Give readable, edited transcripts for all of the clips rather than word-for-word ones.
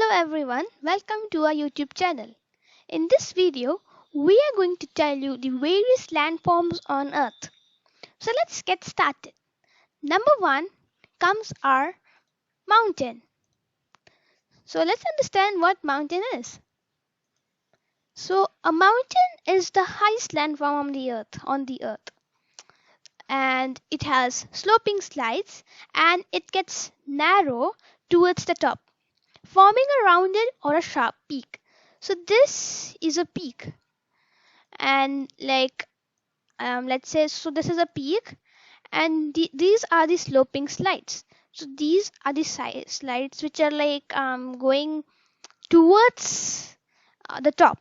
Hello everyone, welcome to our YouTube channel. In this video, we are going to tell you the various landforms on Earth. So let's get started. Number 1 comes our mountain. So let's understand what mountain is. So a mountain is the highest landform on the earth. And it has sloping sides and it gets narrow towards the top, forming a rounded or a sharp peak. So this is a peak, and let's say, so this is a peak, and these are the sloping slides. So these are the slides which are going towards the top,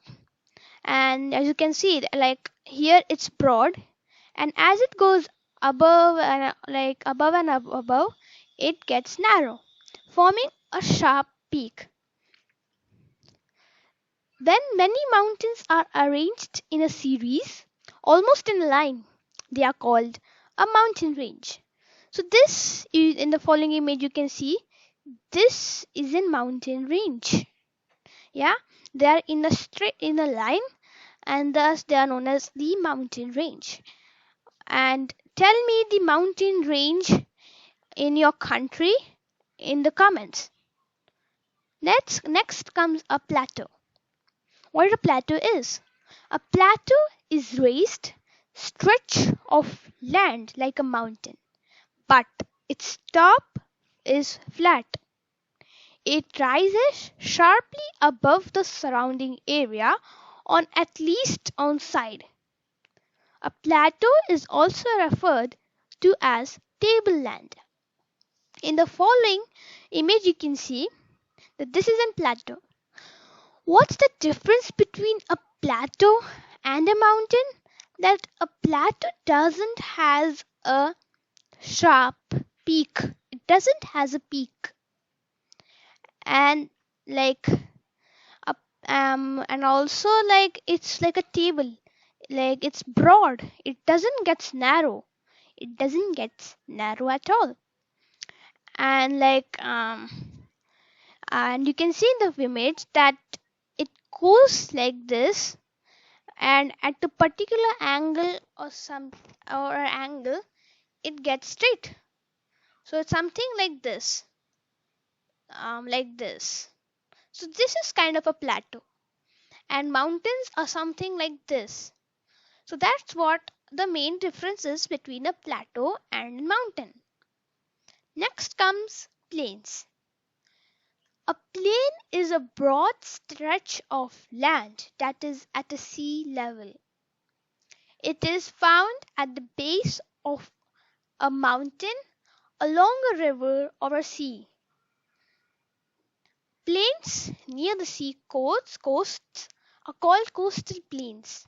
and as you can see, like here it's broad, and as it goes above and above, it gets narrow, forming a sharp peak. When many mountains are arranged in a series, almost in a line, they are called a mountain range. So this is, in the following image you can see, this is a mountain range. Yeah, they are in a line, and thus they are known as the mountain range. And tell me the mountain range in your country in the comments. Next comes a plateau. What a plateau is? A plateau is raised stretch of land like a mountain, but its top is flat. It rises sharply above the surrounding area on at least one side. A plateau is also referred to as tableland. In the following image you can see that this is a plateau. What's the difference between a plateau and a mountain? That a plateau doesn't has a sharp peak. It doesn't has a peak. And and also it's like a table. Like it's broad. It doesn't get narrow. It doesn't get narrow at all. And and you can see in the image that it goes like this, and at a particular angle or angle it gets straight. So it's something like this, so this is kind of a plateau, and mountains are something like this. So that's what the main difference is between a plateau and a mountain. Next comes plains. A plain is a broad stretch of land that is at a sea level. It is found at the base of a mountain, along a river or a sea. Plains near the sea coasts are called coastal plains.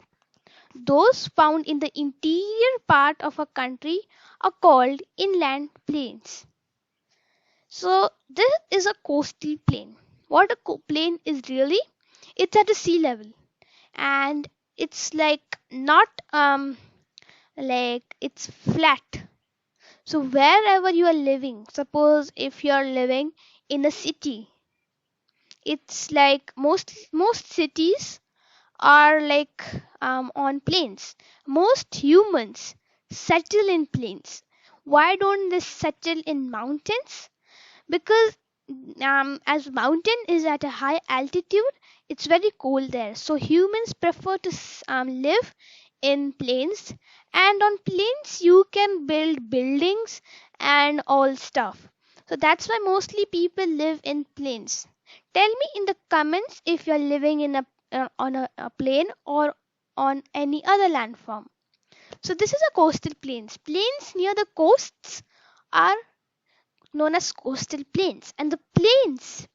Those found in the interior part of a country are called inland plains. So this is a coastal plain. What a plain is really? It's at a sea level, and it's not it's flat. So wherever you are living, suppose if you are living in a city, it's like most cities are on plains. Most humans settle in plains. Why don't they settle in mountains? Because as mountain is at a high altitude, it's very cold there. So humans prefer to live in plains, and on plains you can build buildings and all stuff. So that's why mostly people live in plains. Tell me in the comments if you're living in a plain or on any other landform. So this is a coastal plains. Plains near the coasts are known as coastal plains, and the plains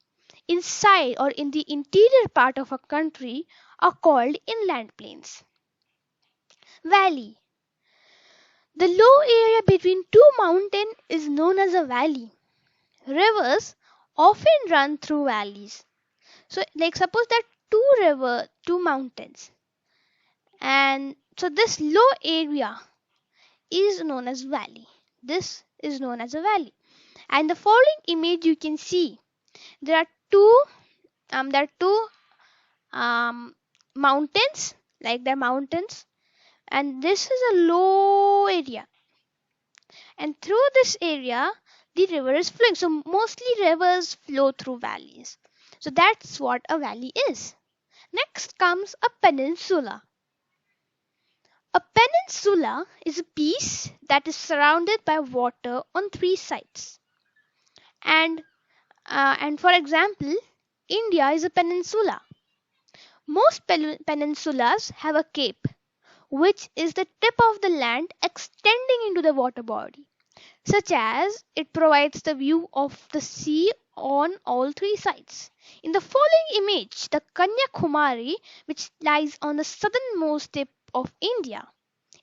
inside or in the interior part of a country are called inland plains. Valley. The low area between two mountains is known as a valley. Rivers often run through valleys. So suppose that two mountains, and so this low area is known as valley. This is known as a valley. And the following image you can see, there are two there are two um, mountains, like they're mountains, and this is a low area, and through this area the river is flowing. So mostly rivers flow through valleys. So that's what a valley is. Next comes a peninsula. A peninsula is a piece that is surrounded by water on three sides. And for example, India is a peninsula. Most peninsulas have a cape, which is the tip of the land extending into the water body, such as it provides the view of the sea on all three sides. In the following image, the Kanyakumari, which lies on the southernmost tip of India,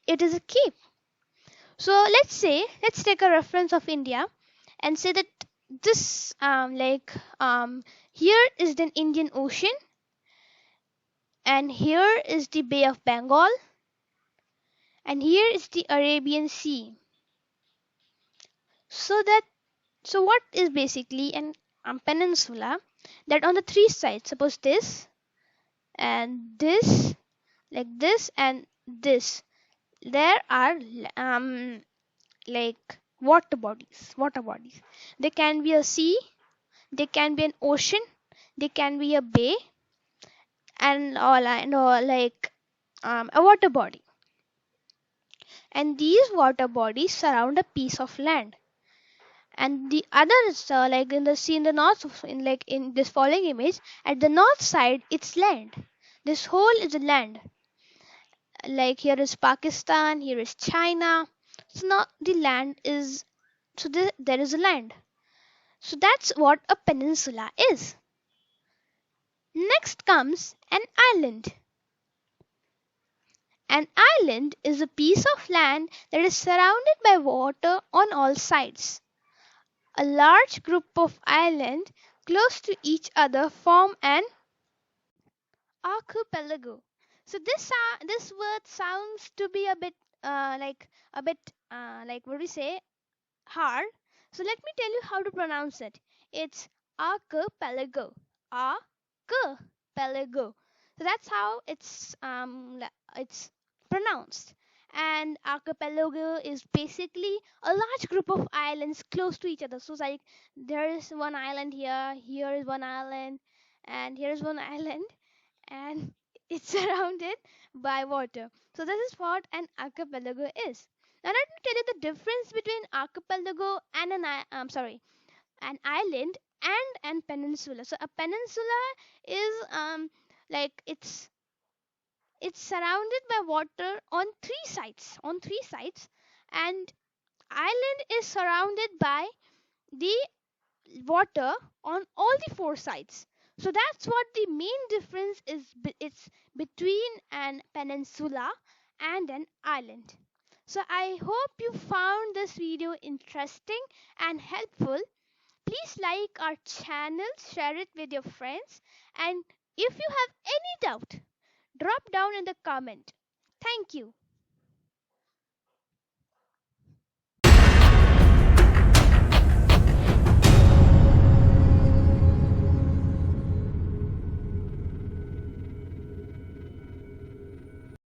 it is a cape. So let's take a reference of India and say that this here is the Indian Ocean, and here is the Bay of Bengal, and here is the Arabian Sea. So that so what is basically an peninsula? That on the three sides, suppose this and this, like this and this, there are like water bodies. They can be a sea, they can be an ocean, they can be a bay, and all like a water body. And these water bodies surround a piece of land. And the others, like in the sea in the north, in this following image, at the north side, it's land. This whole is a land. Like here is Pakistan, here is China. So now the land is there is a land. So that's what a peninsula is. Next comes an island. An island is a piece of land that is surrounded by water on all sides. A large group of islands close to each other form an archipelago. So this word sounds to be a bit like what do we say, hard. So let me tell you how to pronounce it. It's archipelago. Archipelago. So that's how it's pronounced. And archipelago is basically a large group of islands close to each other. So it's like there is one island here, here is one island, and here is one island, and it's surrounded by water. So this is what an archipelago is. Now let me tell you the difference between archipelago and an island and an peninsula. So a peninsula is like it's surrounded by water on three sides, and island is surrounded by the water on all the four sides. So that's what the main difference is. It's between an peninsula and an island. So I hope you found this video interesting and helpful. Please like our channel, share it with your friends, and if you have any doubt, drop down in the comment. Thank you.